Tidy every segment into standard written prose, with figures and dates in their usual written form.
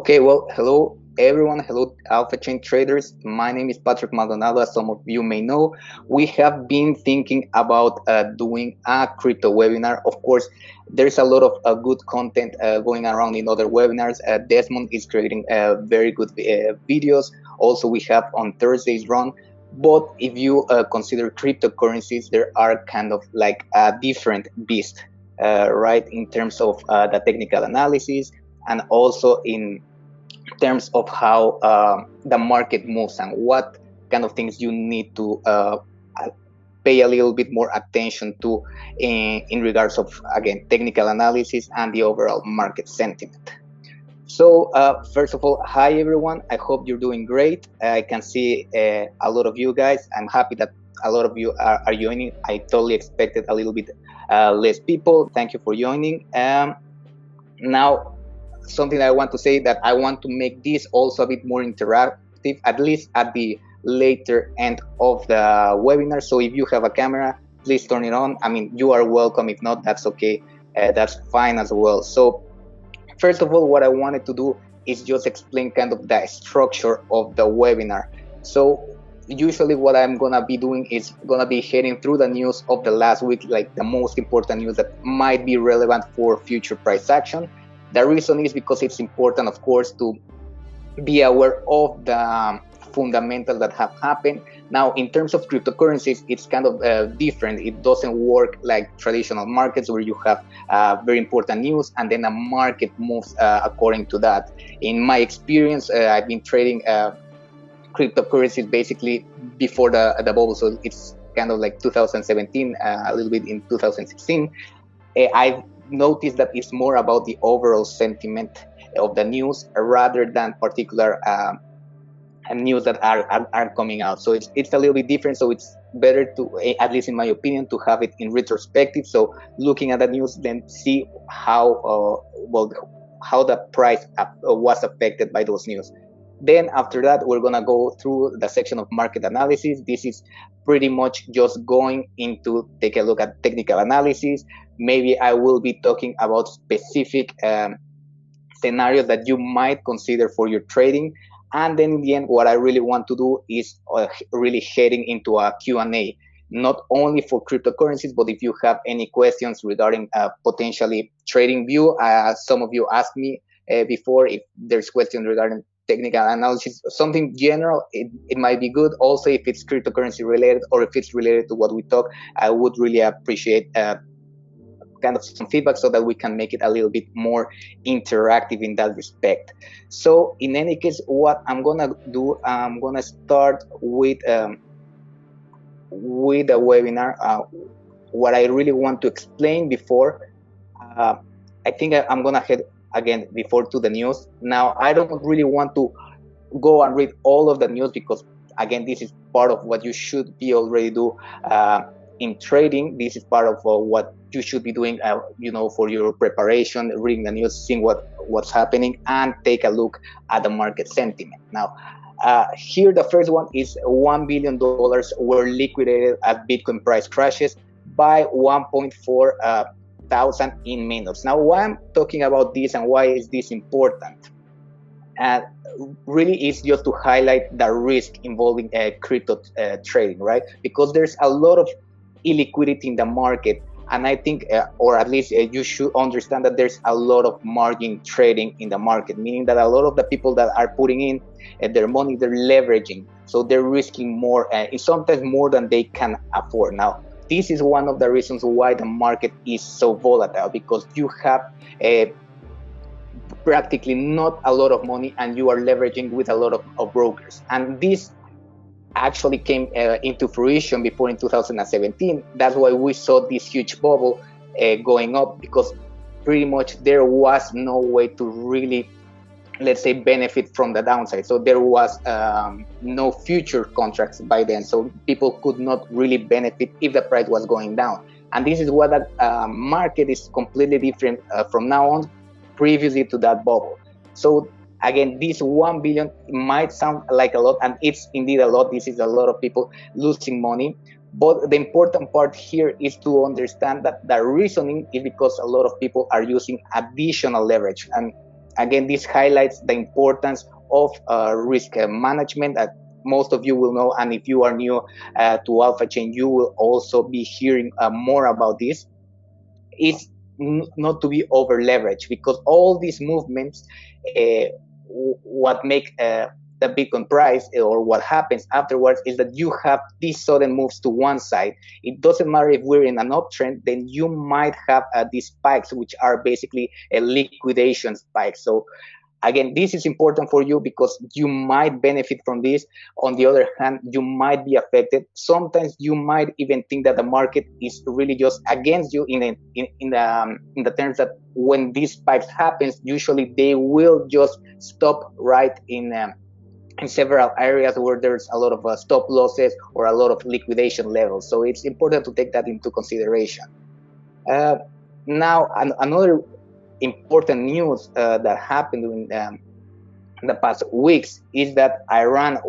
Okay, well, hello everyone. Hello, Alpha Chain traders. My name is Patrick Maldonado. As some of you may know, we have been thinking about doing a crypto webinar. Of course, there's a lot of good content going around in other webinars. Desmond is creating very good videos. Also, we have on Thursdays run. But if you consider cryptocurrencies, there are kind of like a different beast, right? In terms of the technical analysis and also in terms of how the market moves and what kind of things you need to pay a little bit more attention to in regards of, again, technical analysis and the overall market sentiment. So first of all, hi everyone. I hope you're doing great. I can see a lot of you guys. I'm happy that a lot of you are joining. I totally expected a little bit less people. Thank you for joining. Now, something I want to say that I want to make this also a bit more interactive, at least at the later end of the webinar. So if you have a camera, please turn it on. I mean, you are welcome. If not, that's okay. That's fine as well. So first of all, what I wanted to do is just explain kind of the structure of the webinar. So usually what I'm gonna be doing is gonna be heading through the news of the last week, like the most important news that might be relevant for future price action. The reason is because it's important, of course, to be aware of the fundamentals that have happened. Now, in terms of cryptocurrencies, it's kind of different. It doesn't work like traditional markets where you have very important news and then a market moves according to that. In my experience, I've been trading cryptocurrencies basically before the bubble, so it's kind of like 2017, a little bit in 2016. I've noticed that it's more about the overall sentiment of the news rather than particular news that are coming out. So it's a little bit different. So it's better to, at least in my opinion, to have it in retrospective. So looking at the news, then see how how the price was affected by those news. Then after that, we're gonna go through the section of market analysis. This is pretty much just going into take a look at technical analysis. Maybe I will be talking about specific scenarios that you might consider for your trading. And then in the end, what I really want to do is really heading into a Q&A, not only for cryptocurrencies, but if you have any questions regarding potentially TradingView. Some of you asked me before if there's questions regarding technical analysis, something general, it might be good. Also, if it's cryptocurrency related or if it's related to what we talk, I would really appreciate kind of some feedback so that we can make it a little bit more interactive in that respect. So in any case, what I'm gonna do, I'm gonna start with a webinar. What I really want to explain before, I think I'm gonna head again before to the news. Now, I don't really want to go and read all of the news because, again, this is part of what you should be already do in trading. This is part of what you should be doing, for your preparation, reading the news, seeing what's happening, and take a look at the market sentiment. Now, here the first one is $1 billion were liquidated as Bitcoin price crashes by 1.4 thousand in minutes. Now, why I'm talking about this and why is this important? Really is just to highlight the risk involving crypto trading, right? Because there's a lot of illiquidity in the market, and I think, or at least you should understand that there's a lot of margin trading in the market, meaning that a lot of the people that are putting in their money, they're leveraging, so they're risking more, sometimes more than they can afford. Now, this is one of the reasons why the market is so volatile, because you have practically not a lot of money and you are leveraging with a lot of brokers. And this actually came into fruition before in 2017. That's why we saw this huge bubble going up, because pretty much there was no way to really, let's say, benefit from the downside. So there was no future contracts by then. So people could not really benefit if the price was going down. And this is what the market is completely different from now on, previously to that bubble. So again, this 1 billion might sound like a lot, and it's indeed a lot. This is a lot of people losing money. But the important part here is to understand that the reasoning is because a lot of people are using additional leverage. And again, this highlights the importance of risk management. Most of you will know, and if you are new to Alpha Chain, you will also be hearing more about this. Is not to be over leveraged, because all these movements, what make the Bitcoin price, or what happens afterwards, is that you have these sudden moves to one side. It doesn't matter if we're in an uptrend, then you might have these spikes, which are basically a liquidation spike. So again, this is important for you because you might benefit from this. On the other hand, you might be affected. Sometimes you might even think that the market is really just against you in the terms that when these spikes happens, usually they will just stop right in several areas where there's a lot of stop losses or a lot of liquidation levels. So it's important to take that into consideration. Now, another important news that happened in the past weeks is that Iran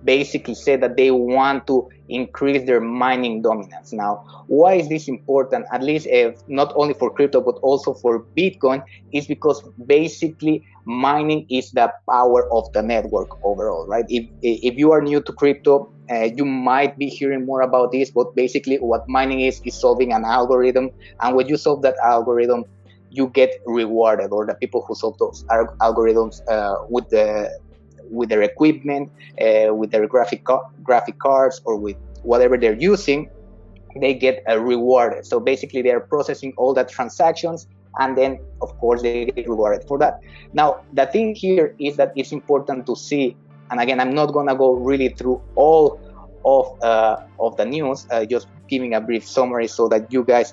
basically said that they want to increase their mining dominance. Now, why is this important? At least if not only for crypto, but also for Bitcoin, is because basically mining is the power of the network overall, right? If you are new to crypto, you might be hearing more about this, but basically what mining is solving an algorithm. And when you solve that algorithm, you get rewarded, or the people who solve those algorithms with their equipment, with their graphic cards, or with whatever they're using, they get rewarded. So basically they're processing all the transactions, and then of course they get rewarded for that. Now the thing here is that it's important to see, and again, I'm not gonna go really through all of the news, just giving a brief summary so that you guys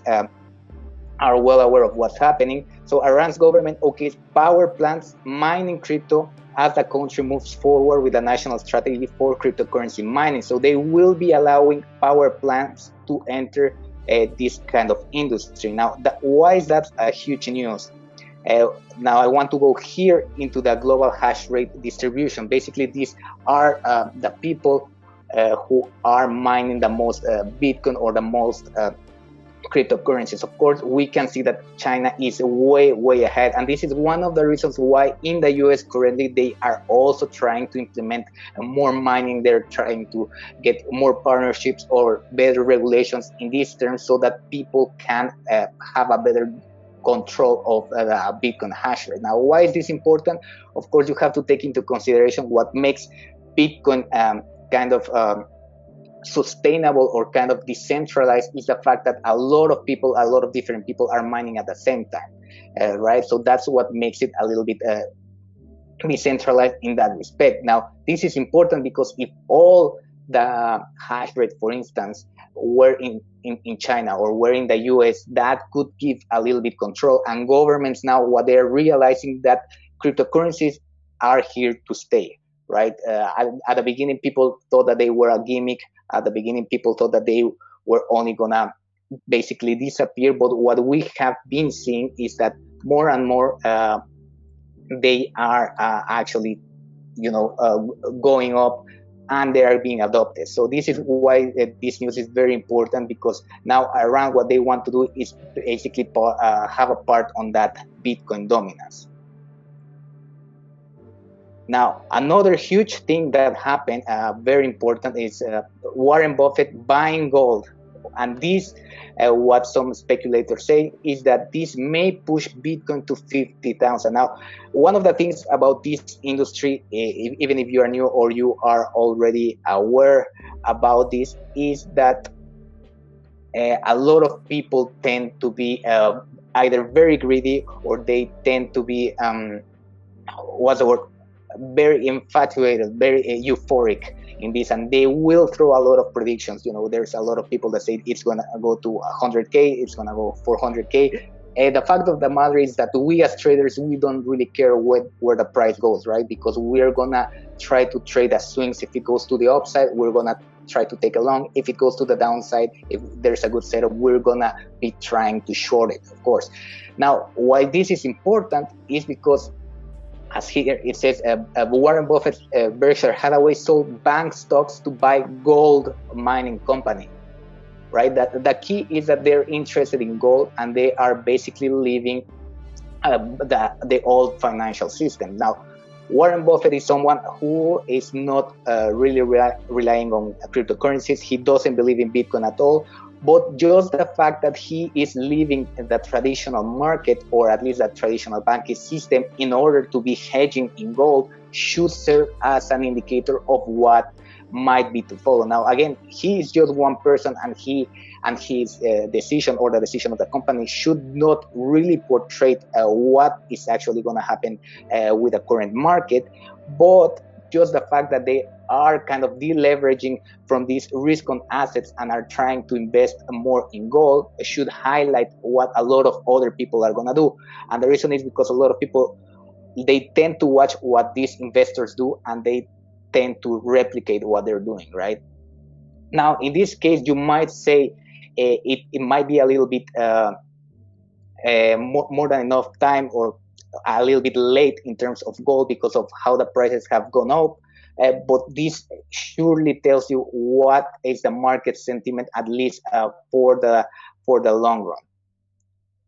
are well aware of what's happening. So Iran's government okays power plants mining crypto as the country moves forward with a national strategy for cryptocurrency mining. So they will be allowing power plants to enter this kind of industry. Now, why is that huge news? Now I want to go here into the global hash rate distribution. Basically, these are the people who are mining the most Bitcoin or the most cryptocurrencies. Of course, we can see that China is way ahead, and this is one of the reasons why in the US currently they are also trying to implement more mining. They're trying to get more partnerships or better regulations in these terms so that people can have a better control of the Bitcoin hash rate. Now, why is this important? Of course, you have to take into consideration what makes Bitcoin kind of sustainable or kind of decentralized is the fact that a lot of different people are mining at the same time, right? So that's what makes it a little bit decentralized in that respect. Now, this is important because if all the hash rate, for instance, were in China or were in the US, that could give a little bit control. And governments now, what they're realizing that cryptocurrencies are here to stay, right? At the beginning, people thought that they were a gimmick. At the beginning, people thought that they were only gonna basically disappear. But what we have been seeing is that more and more they are actually, going up, and they are being adopted. So this is why this news is very important, because now Iran, what they want to do is basically have a part on that Bitcoin dominance. Now, another huge thing that happened, very important, is Warren Buffett buying gold. And this, what some speculators say, is that this may push Bitcoin to 50,000. Now, one of the things about this industry, even if you are new or you are already aware about this, is that a lot of people tend to be either very greedy, or they tend to be, what's the word? Very infatuated, very euphoric in this, and they will throw a lot of predictions. There's a lot of people that say it's gonna go to 100K, it's gonna go 400K. The fact of the matter is that we as traders, we don't really care where the price goes, right? Because we're gonna try to trade as swings. If it goes to the upside, we're gonna try to take a long. If it goes to the downside, if there's a good setup, we're gonna be trying to short it, of course. Now, why this is important is because, as here it says, Warren Buffett, Berkshire Hathaway sold bank stocks to buy gold mining company, right? That the key is that they're interested in gold, and they are basically leaving the old financial system. Now, Warren Buffett is someone who is not really relying on cryptocurrencies. He doesn't believe in Bitcoin at all. But just the fact that he is leaving the traditional market, or at least the traditional banking system, in order to be hedging in gold, should serve as an indicator of what might be to follow. Now, again, he is just one person, and his decision, or the decision of the company, should not really portray what is actually going to happen with the current market, but just the fact that they are kind of deleveraging from these risk on assets and are trying to invest more in gold should highlight what a lot of other people are going to do. And the reason is because a lot of people, they tend to watch what these investors do, and they tend to replicate what they're doing, right? Now, in this case, you might say it might be a little bit more than enough time, or a little bit late in terms of gold, because of how the prices have gone up. But this surely tells you what is the market sentiment, at least for the long run.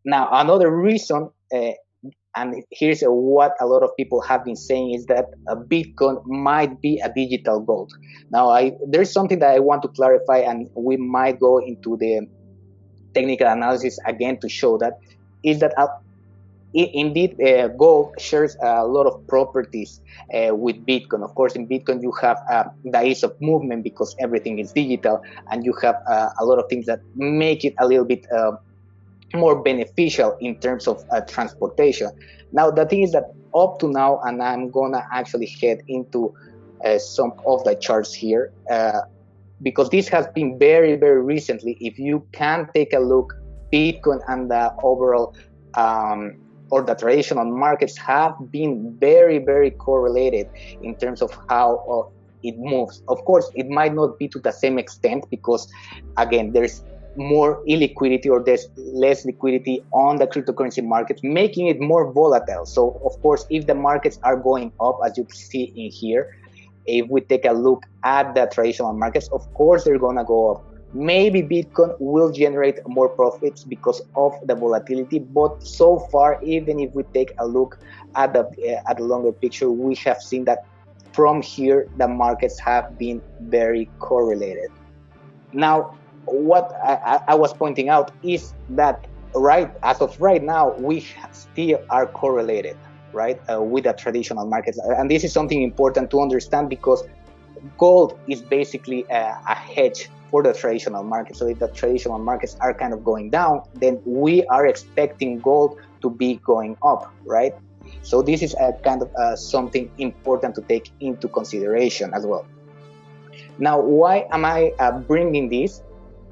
Now, another reason, and here's what a lot of people have been saying, is that Bitcoin might be a digital gold. Now, there's something that I want to clarify, and we might go into the technical analysis again to show that, is that indeed gold shares a lot of properties with Bitcoin. Of course, in Bitcoin you have the ease of movement because everything is digital, and you have a lot of things that make it a little bit more beneficial in terms of transportation. Now, the thing is that up to now, and I'm gonna actually head into some of the charts here, because this has been very, very recently. If you can take a look, Bitcoin and the overall or the traditional markets have been very, very correlated in terms of how it moves. Of course, it might not be to the same extent, because again, there's more illiquidity, or there's less liquidity on the cryptocurrency markets, making it more volatile. So of course, if the markets are going up, as you see in here, if we take a look at the traditional markets, of course they're gonna go up. Maybe Bitcoin will generate more profits because of the volatility, but so far, even if we take a look at the longer picture, we have seen that from here the markets have been very correlated. Now, what I was pointing out is that as of right now, we still are correlated, right, with the traditional markets, and this is something important to understand, because gold is basically a hedge for the traditional market. So if the traditional markets are kind of going down, then we are expecting gold to be going up, right? So this is a kind of something important to take into consideration as well. Now, why am I bringing this?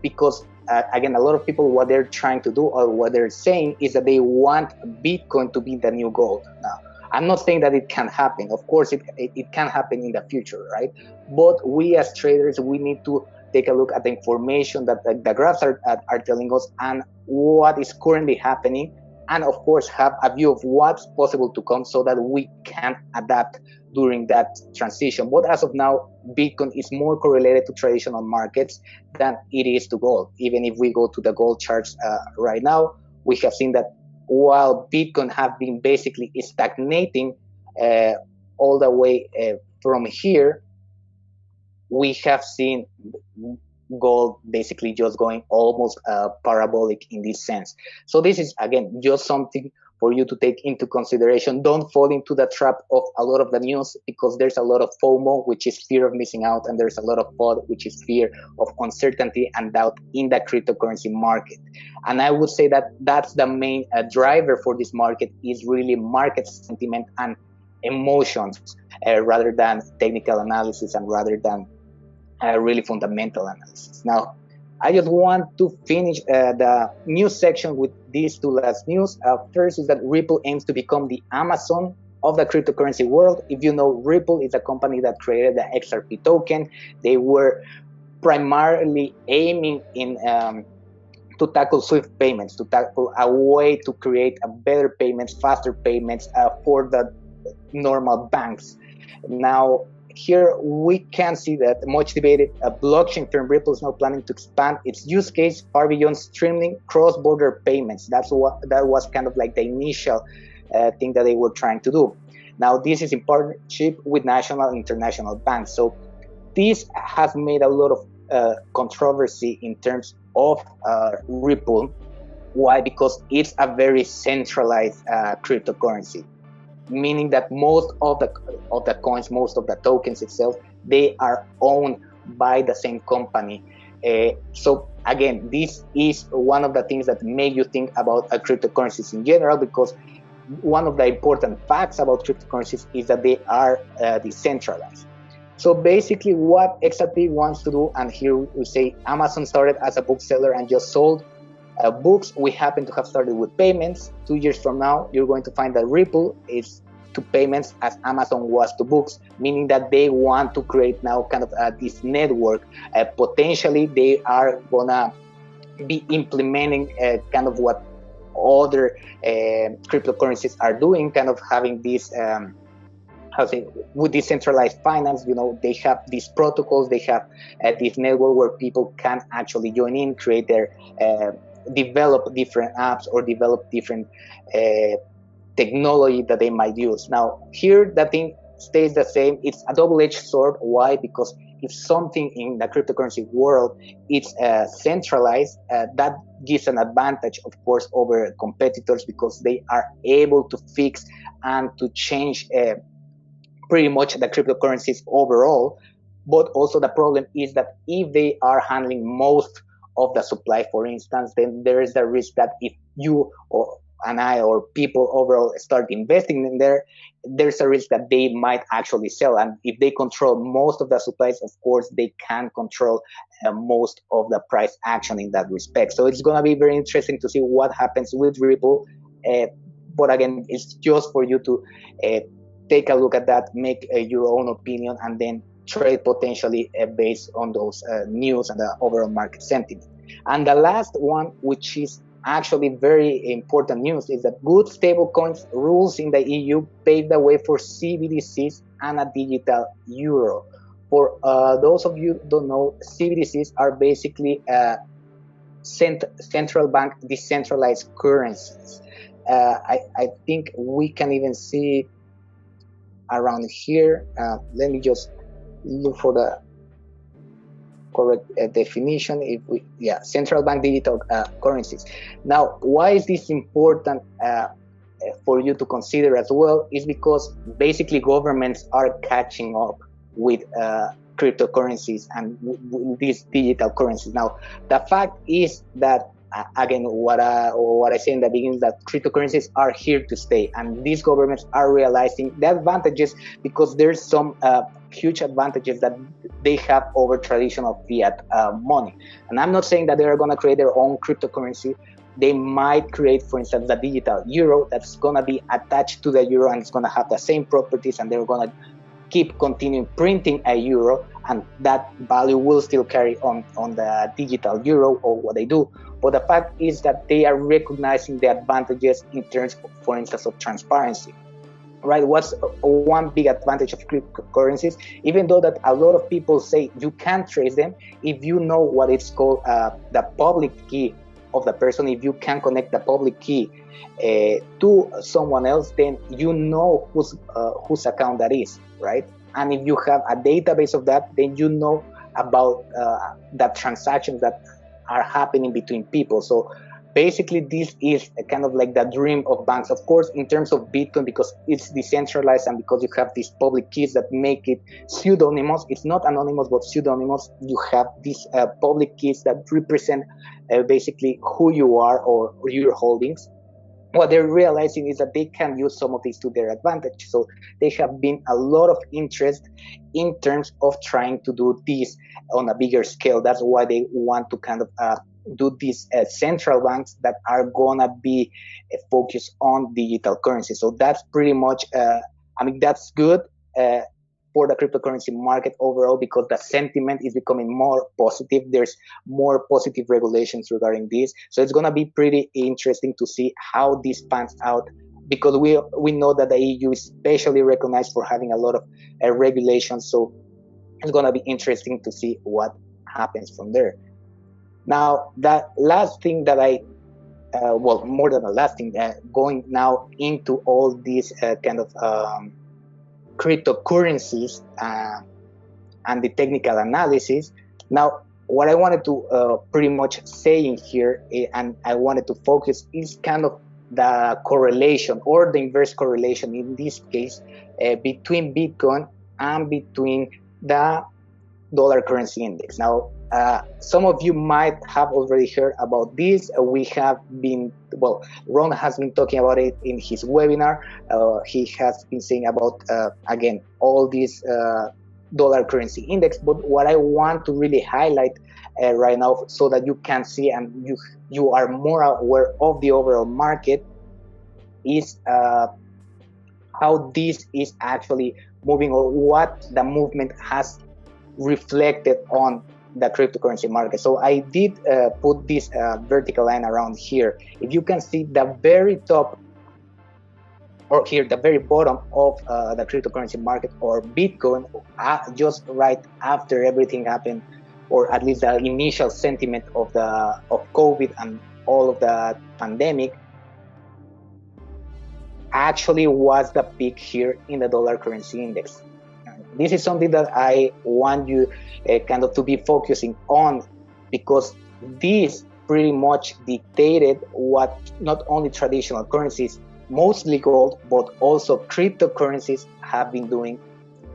Because again, a lot of people, what they're trying to do, or what they're saying, is that they want Bitcoin to be the new gold. Now, I'm not saying that it can happen. Of course, it can happen in the future, right? But we as traders, we need to take a look at the information that the graphs are telling us, and what is currently happening, and of course have a view of what's possible to come, so that we can adapt during that transition. But as of now, Bitcoin is more correlated to traditional markets than it is to gold. Even if we go to the gold charts right now, we have seen that while Bitcoin have been basically stagnating all the way from here, we have seen gold basically just going almost parabolic in this sense. So this is, again, just something for you to take into consideration. Don't fall into the trap of a lot of the news, because there's a lot of FOMO, which is fear of missing out, and there's a lot of FOD, which is fear of uncertainty and doubt in the cryptocurrency market. And I would say that that's the main driver for this market, is really market sentiment and emotions, rather than technical analysis, and rather than really fundamental analysis. Now, I just want to finish the news section with these two last news. First is that Ripple aims to become the Amazon of the cryptocurrency world. If you know, Ripple is a company that created the XRP token. They were primarily aiming in to tackle SWIFT payments, to tackle a way to create a better payments, faster payments for the normal banks. Now, here we can see that much debated blockchain firm Ripple is now planning to expand its use case far beyond streaming cross-border payments. That was kind of like the initial thing that they were trying to do. Now, this is in partnership with national and international banks. So this has made a lot of controversy in terms of Ripple. Why? Because it's a very centralized cryptocurrency, meaning that most of the coins, most of the tokens itself, they are owned by the same company. So again, this is one of the things that make you think about cryptocurrencies in general, because one of the important facts about cryptocurrencies is that they are decentralized. So basically what XRP wants to do, and here we say Amazon started as a bookseller and just sold books. We happen to have started with payments. 2 years from now, you're going to find that Ripple is to payments as Amazon was to books, meaning that they want to create now kind of this network. Potentially, they are gonna be implementing kind of what other cryptocurrencies are doing, kind of having this with decentralized finance. They have these protocols, they have this network where people can actually join in, create their develop different apps or develop different technology that they might use. Now, here the thing stays the same. It's a double-edged sword. Why? Because if something in the cryptocurrency world is centralized, that gives an advantage, of course, over competitors, because they are able to fix and to change pretty much the cryptocurrencies overall. But also the problem is that if they are handling most of the supply, for instance, then there is the risk that if you and I or people overall start investing in there's a risk that they might actually sell. And if they control most of the supplies, of course, they can control most of the price action in that respect. So it's going to be very interesting to see what happens with Ripple. But again, it's just for you to take a look at that, make your own opinion, and then trade potentially based on those news and the overall market sentiment. And the last one, which is actually very important news, is that good stablecoins rules in the EU pave the way for CBDCs and a digital euro. For those of you who don't know, CBDCs are basically central bank decentralized currencies. I think we can even see around here. Let me just look for the correct definition. Central bank digital currencies. Now, why is this important for you to consider as well? Is because basically governments are catching up with cryptocurrencies and these digital currencies. Now, the fact is that again, what I say in the beginning is that cryptocurrencies are here to stay, and these governments are realizing the advantages, because there's some huge advantages that they have over traditional fiat money. And I'm not saying that they are going to create their own cryptocurrency. They might create, for instance, the digital euro that's going to be attached to the euro, and it's going to have the same properties, and they're going to keep continuing printing a euro, and that value will still carry on the digital euro or what they do. But the fact is that they are recognizing the advantages in terms, for instance, of transparency. Right? What's one big advantage of cryptocurrencies? Even though that a lot of people say you can't trace them, if you know what it's called the public key of the person, if you can connect the public key to someone else, then you know whose account that is, right? And if you have a database of that, then you know about the transactions that are happening between people. So basically, this is a kind of like the dream of banks. Of course, in terms of Bitcoin, because it's decentralized and because you have these public keys that make it pseudonymous. It's not anonymous, but pseudonymous. You have these public keys that represent basically who you are or your holdings. What they're realizing is that they can use some of these to their advantage. So they have been a lot of interest in terms of trying to do this on a bigger scale. That's why they want to kind of do these central banks that are gonna be focused on digital currency. So that's pretty much, that's good for the cryptocurrency market overall, because the sentiment is becoming more positive. There's more positive regulations regarding this. So it's gonna be pretty interesting to see how this pans out, because we know that the EU is especially recognized for having a lot of regulations. So it's gonna be interesting to see what happens from there. Now, the last thing that I well, more than a last thing, going now into all these kind of cryptocurrencies and the technical analysis. Now, what I wanted to pretty much say in here, and I wanted to focus, is kind of the correlation or the inverse correlation in this case between Bitcoin and between the dollar currency index. Now, some of you might have already heard about this. We have been, well, Ron has been talking about it in his webinar. He has been saying about, again, all these dollar currency index. But what I want to really highlight right now, so that you can see and you are more aware of the overall market, is how this is actually moving, or what the movement has reflected on the cryptocurrency market. So I did put this vertical line around here. If you can see the very top, or here the very bottom of the cryptocurrency market, or Bitcoin, just right after everything happened, or at least the initial sentiment of COVID and all of the pandemic, actually was the peak here in the dollar currency index. This is something that I want you kind of to be focusing on, because this pretty much dictated what not only traditional currencies, mostly gold, but also cryptocurrencies have been doing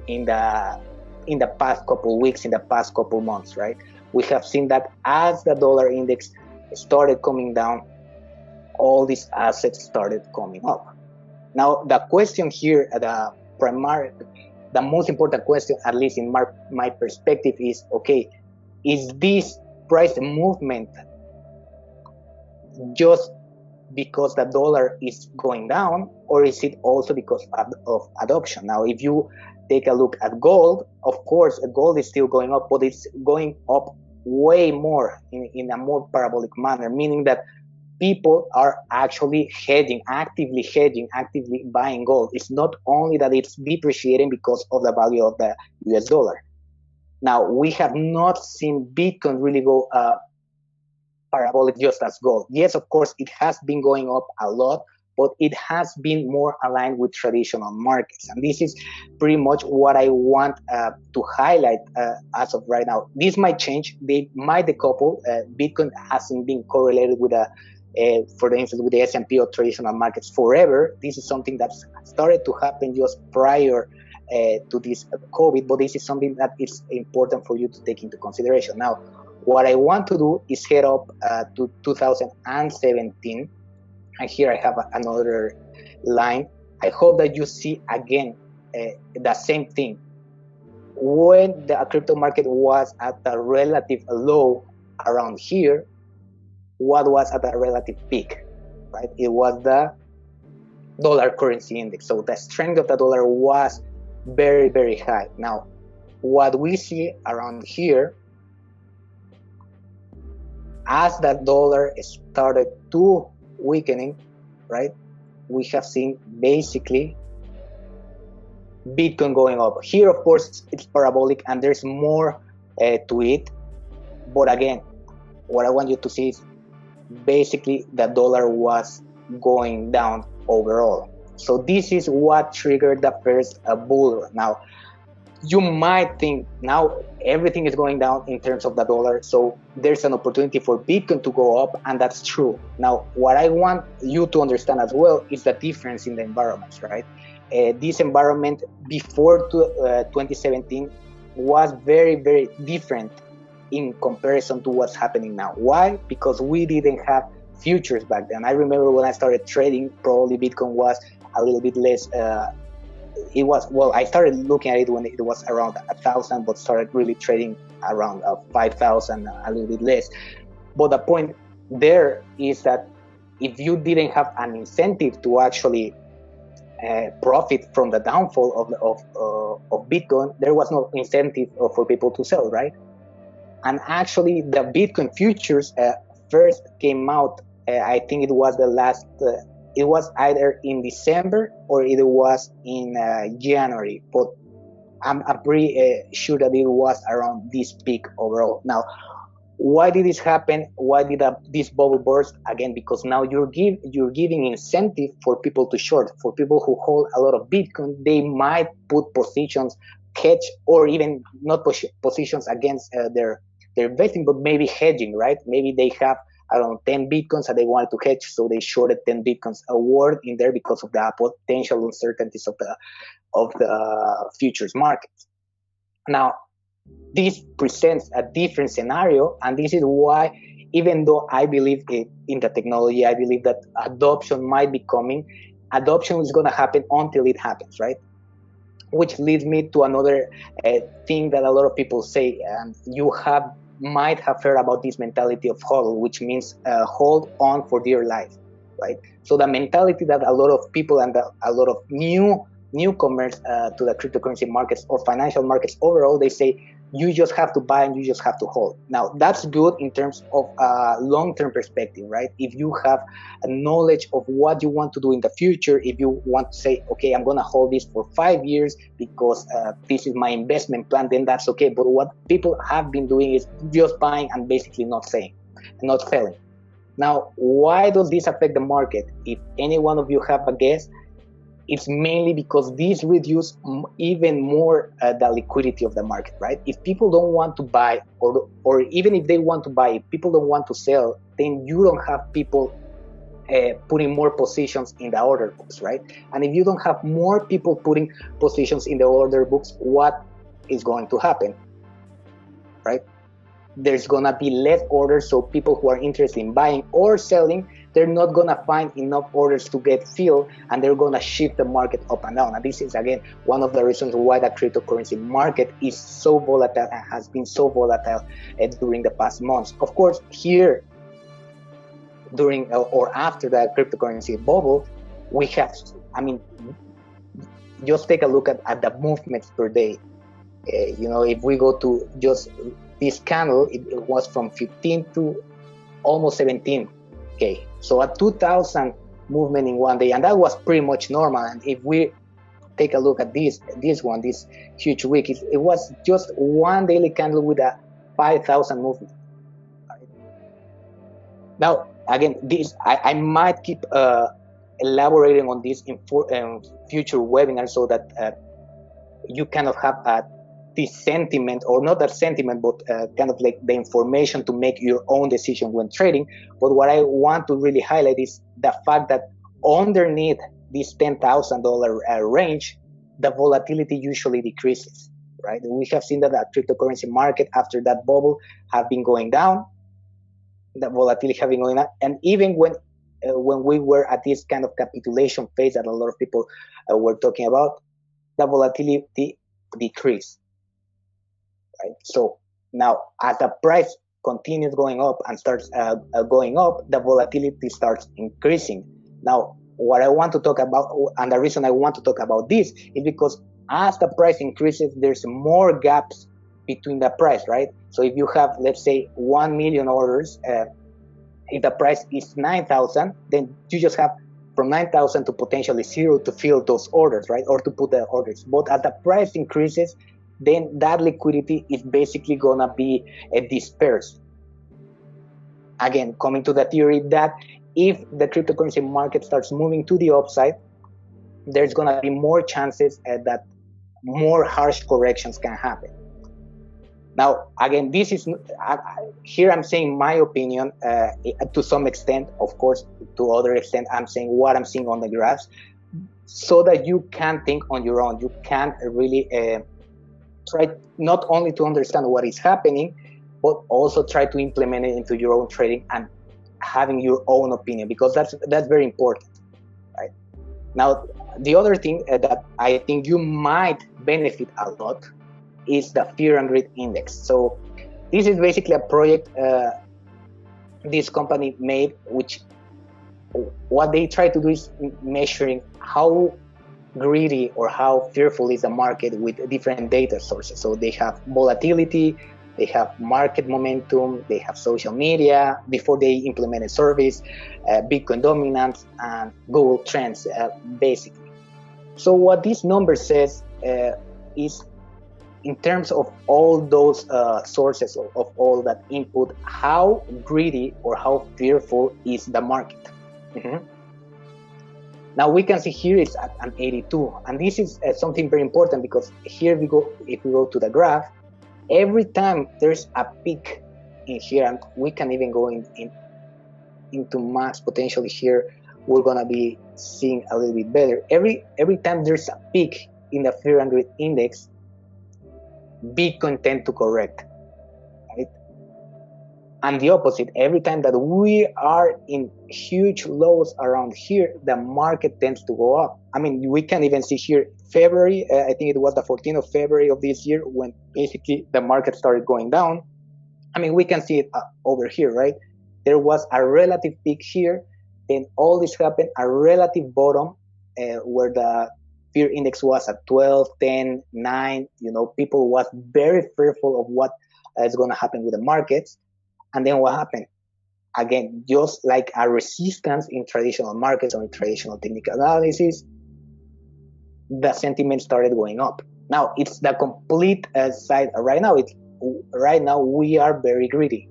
in the past couple weeks, in the past couple months, right? We have seen that as the dollar index started coming down, all these assets started coming up. Now, the question here, the most important question, at least in my perspective, is, okay, is this price movement just because the dollar is going down, or is it also because of adoption? Now, if you take a look at gold, of course, gold is still going up, but it's going up way more in a more parabolic manner, meaning that people are actually actively buying gold. It's not only that it's depreciating because of the value of the US dollar. Now, we have not seen Bitcoin really go parabolic just as gold. Yes, of course, it has been going up a lot, but it has been more aligned with traditional markets. And this is pretty much what I want to highlight as of right now. This might change. They might decouple. Bitcoin hasn't been correlated with for instance, with the S&P or traditional markets forever. This is something that started to happen just prior to this COVID, but this is something that is important for you to take into consideration. Now, what I want to do is head up to 2017, and here I have another line. I hope that you see again the same thing. When the crypto market was at a relative low around here, what was at a relative peak, right? It was the dollar currency index. So the strength of the dollar was very, very high. Now, what we see around here, as the dollar started to weakening, right, we have seen basically Bitcoin going up. Here, of course, it's parabolic and there's more to it. But again, what I want you to see is basically the dollar was going down overall. So this is what triggered the first bull run. Now, you might think now everything is going down in terms of the dollar, so there's an opportunity for Bitcoin to go up, and that's true. Now, what I want you to understand as well is the difference in the environments, right? This environment before 2017 was very, very different in comparison to what's happening now. Why? Because we didn't have futures back then. I remember when I started trading, probably Bitcoin was a little bit less. I started looking at it when it was around 1,000, but started really trading around 5,000, a little bit less. But the point there is that if you didn't have an incentive to actually profit from the downfall of Bitcoin, there was no incentive for people to sell, right? And actually, the Bitcoin futures first came out, I think it was it was either in December or it was in January, but I'm pretty sure that it was around this peak overall. Now, Why did this happen? Why did this bubble burst? Again, because now you're giving incentive for people to short. For people who hold a lot of Bitcoin, they might put positions, hedge, or even not positions against their investing, but maybe hedging, right? Maybe they have around 10 Bitcoins and they wanted to hedge, so they shorted 10 Bitcoins a word in there because of the potential uncertainties of the futures market. Now, this presents a different scenario, and this is why, even though I believe in the technology, I believe that adoption might be coming. Adoption is going to happen until it happens, right? Which leads me to another thing that a lot of people say, and you might have heard about this mentality of HODL, which means hold on for dear life, right? So the mentality that a lot of people and a lot of newcomers to the cryptocurrency markets or financial markets overall, they say you just have to buy and you just have to hold. Now, that's good in terms of a long-term perspective, right? If you have a knowledge of what you want to do in the future, if you want to say, okay, I'm going to hold this for 5 years because this is my investment plan, then that's okay. But what people have been doing is just buying and basically not selling. Now, why does this affect the market? If any one of you have a guess, it's mainly because these reduce even more the liquidity of the market, right? If people don't want to buy, or even if they want to buy, if people don't want to sell, then you don't have people putting more positions in the order books, right? And if you don't have more people putting positions in the order books, what is going to happen, right? There's gonna be less orders, so people who are interested in buying or selling, they're not gonna find enough orders to get filled, and they're gonna shift the market up and down. And this is, again, one of the reasons why the cryptocurrency market is so volatile and has been so volatile during the past months. Of course, here, during or after the cryptocurrency bubble, we have, just take a look at the movements per day. If we go to just this candle, it was from 15 to almost 17K. So a 2,000 movement in one day, and that was pretty much normal. And if we take a look at this huge week, it was just one daily candle with a 5,000 movement. Now, again, I might keep elaborating on this in future webinars so that you kind of have this sentiment, or not that sentiment, but kind of like the information to make your own decision when trading. But what I want to really highlight is the fact that underneath this $10,000 range, the volatility usually decreases, right? We have seen that the cryptocurrency market after that bubble have been going down, the volatility have been going up, and even when we were at this kind of capitulation phase that a lot of people were talking about, the volatility decreased. Right? So now, as the price continues going up and starts going up, the volatility starts increasing. Now, what I want to talk about, and the reason I want to talk about this, is because as the price increases, there's more gaps between the price, right? So if you have, let's say, 1 million orders, if the price is 9,000, then you just have from 9,000 to potentially 0 to fill those orders, right? Or to put the orders. But as the price increases, then that liquidity is basically gonna be dispersed. Again, coming to the theory that if the cryptocurrency market starts moving to the upside, there's gonna be more chances that more harsh corrections can happen. Now, again, this is here I'm saying my opinion to some extent. Of course, to other extent, I'm saying what I'm seeing on the graphs, so that you can think on your own. You can really try not only to understand what is happening, but also try to implement it into your own trading and having your own opinion, because that's very important, right? Now, the other thing that I think you might benefit a lot is the Fear and Greed Index. So this is basically a project this company made, which what they try to do is measuring how greedy or how fearful is the market with different data sources. So they have volatility, they have market momentum, they have social media before they implement a service, Bitcoin dominance, and Google Trends, basically. So what this number says is in terms of all those sources of all that input, how greedy or how fearful is the market? Now we can see here it's at an 82, and this is something very important, because here we go, if we go to the graph, every time there's a peak in here, and we can even go into max potentially here, we're gonna be seeing a little bit better. Every time there's a peak in the fear and greed index, Bitcoin tend to correct, right? And the opposite, every time that we are in huge lows around here, the market tends to go up. I mean, we can even see here February, I think it was the 14th of February of this year, when basically the market started going down. I mean, we can see it over here, right? There was a relative peak here, then all this happened, a relative bottom where the fear index was at 12, 10, 9. People was very fearful of what is going to happen with the markets. And then what happened? Again, just like a resistance in traditional markets or in traditional technical analysis, the sentiment started going up. Now it's the complete side. Right now we are very greedy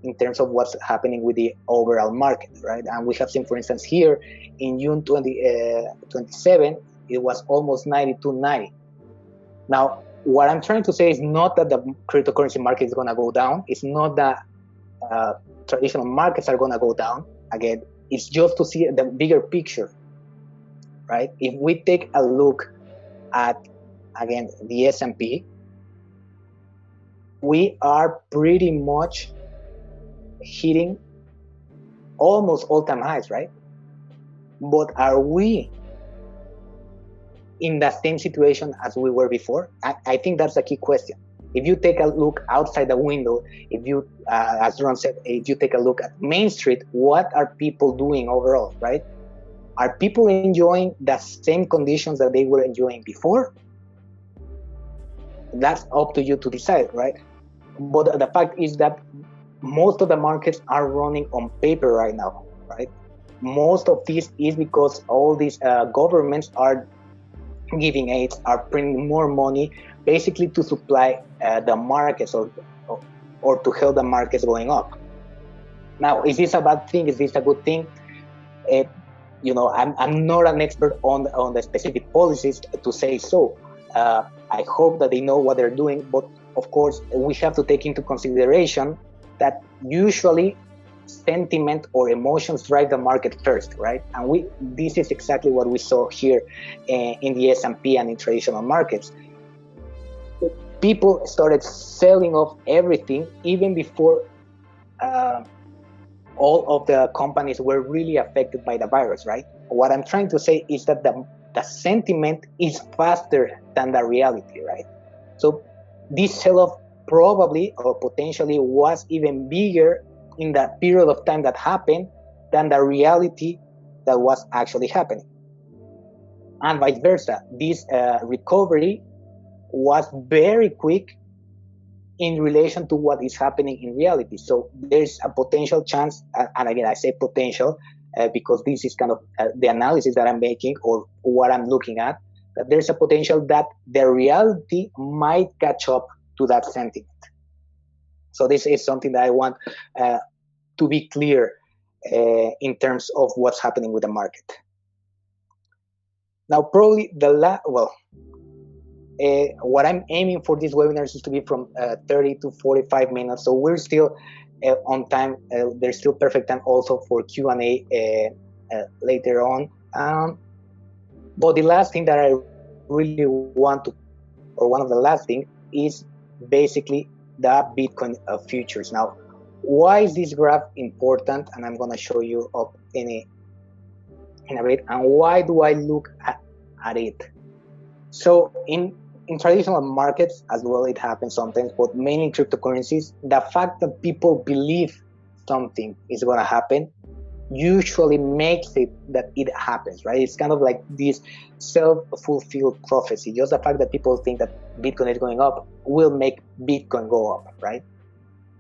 in terms of what's happening with the overall market, right? And we have seen, for instance, here in June 2027, it was almost 92.90. Now, what I'm trying to say is not that the cryptocurrency market is going to go down. It's not that traditional markets are going to go down. Again, it's just to see the bigger picture, right? If we take a look at, again, the S&P, we are pretty much hitting almost all-time highs, right? But are we in the same situation as we were before? I think that's a key question. If you take a look outside the window, if you, as Ron said, if you take a look at Main Street, what are people doing overall, right? Are people enjoying the same conditions that they were enjoying before? That's up to you to decide, right? But the fact is that most of the markets are running on paper right now, right? Most of this is because all these governments are giving aids, are printing more money, basically to supply the markets or to help the markets going up. Now, is this a bad thing? Is this a good thing? I'm not an expert on the specific policies to say so. I hope that they know what they're doing, but of course, we have to take into consideration that usually sentiment or emotions drive the market first, right? And this is exactly what we saw here in the S&P and in traditional markets. People started selling off everything even before all of the companies were really affected by the virus, right? What I'm trying to say is that the sentiment is faster than the reality, right? So this sell-off probably or potentially was even bigger in that period of time that happened than the reality that was actually happening. And vice versa, this recovery was very quick in relation to what is happening in reality. So there's a potential chance, and again, I say potential because this is kind of the analysis that I'm making or what I'm looking at, that there's a potential that the reality might catch up to that sentiment. So this is something that I want to be clear in terms of what's happening with the market. Now, probably what I'm aiming for these webinars is to be from 30 to 45 minutes. So we're still on time. There's still perfect time also for Q&A later on. But the last thing that I really want to, or one of the last things, is basically the Bitcoin futures. Now, why is this graph important? And I'm going to show you up in a bit. And why do I look at it? So in traditional markets as well, it happens sometimes, but mainly in cryptocurrencies, the fact that people believe something is going to happen usually makes it that it happens, right? It's kind of like this self-fulfilled prophecy. Just the fact that people think that Bitcoin is going up will make Bitcoin go up, right?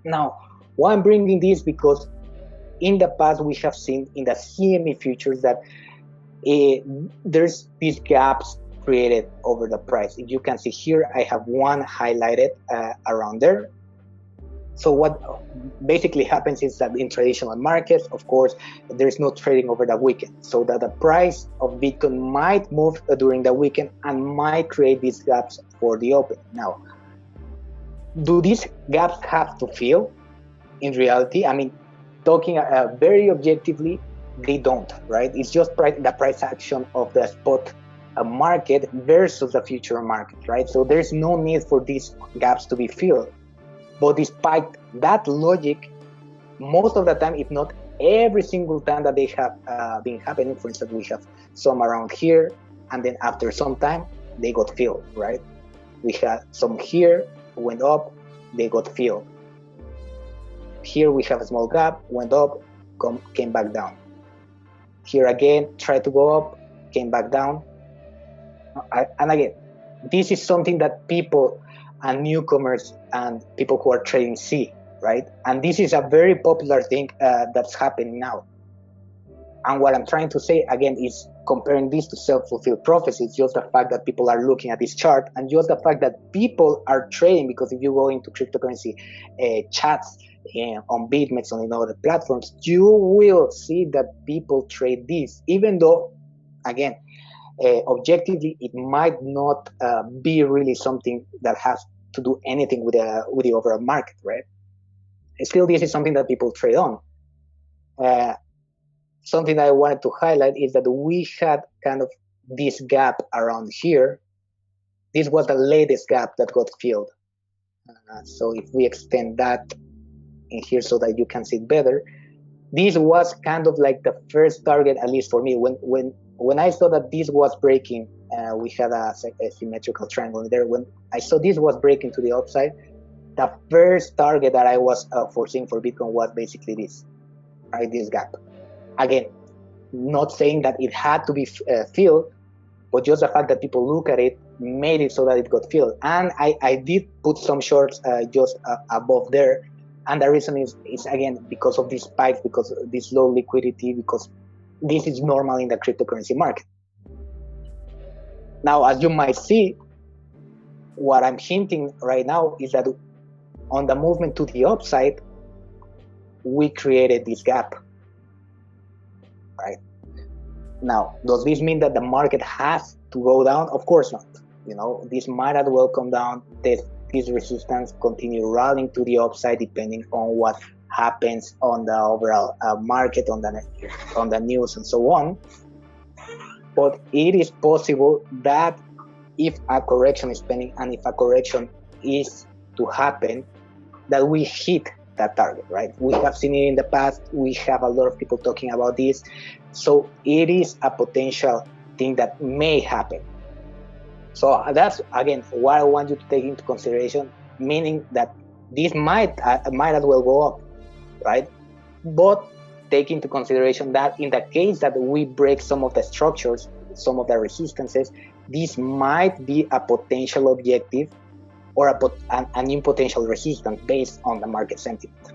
Now, why I'm bringing this, because in the past we have seen in the CME futures that there's these gaps created over the price. If you can see here, I have one highlighted around there. So what basically happens is that in traditional markets, of course, there's no trading over the weekend. So that the price of Bitcoin might move during the weekend and might create these gaps for the open. Now, do these gaps have to fill? In reality, I mean, talking very objectively, they don't, right? It's just the price action of the spot market versus the future market, right? So there's no need for these gaps to be filled. But despite that logic, most of the time, if not every single time that they have been happening, for instance, we have some around here, and then after some time, they got filled, right? We had some here, went up, they got filled. Here we have a small gap, went up, came back down. Here again, tried to go up, came back down. And again, this is something that people and newcomers and people who are trading see, right? And this is a very popular thing that's happening now. And what I'm trying to say again is comparing this to self-fulfilled prophecy. It's just the fact that people are looking at this chart and just the fact that people are trading, because if you go into cryptocurrency chats on Bitmex, on other platforms, you will see that people trade this, even though, again, objectively, it might not be really something that has to do anything with the overall market, right? Still, this is something that people trade on. Something that I wanted to highlight is that we had kind of this gap around here. This was the latest gap that got filled. So if we extend that in here so that you can see it better, this was kind of like the first target, at least for me. When I saw that this was breaking, we had a symmetrical triangle there. When I saw this was breaking to the upside, the first target that I was foreseeing for Bitcoin was basically this, right? This gap. Again, not saying that it had to be filled, but just the fact that people look at it made it so that it got filled. And I did put some shorts just above there. And the reason is again, because of these spikes, because of this low liquidity, because this is normal in the cryptocurrency market. Now, as you might see, what I'm hinting right now is that on the movement to the upside, we created this gap, right? Now, does this mean that the market has to go down? Of course not. You know, this might as well come down, this resistance, continue rallying to the upside depending on what happens on the overall market, on the news and so on. But it is possible that if a correction is pending and if a correction is to happen, that we hit that target, right? We have seen it in the past. We have a lot of people talking about this. So it is a potential thing that may happen. So that's, again, what I want you to take into consideration, meaning that this might as well go up, right? But take into consideration that in the case that we break some of the structures, some of the resistances, this might be a potential objective or a new potential resistance based on the market sentiment.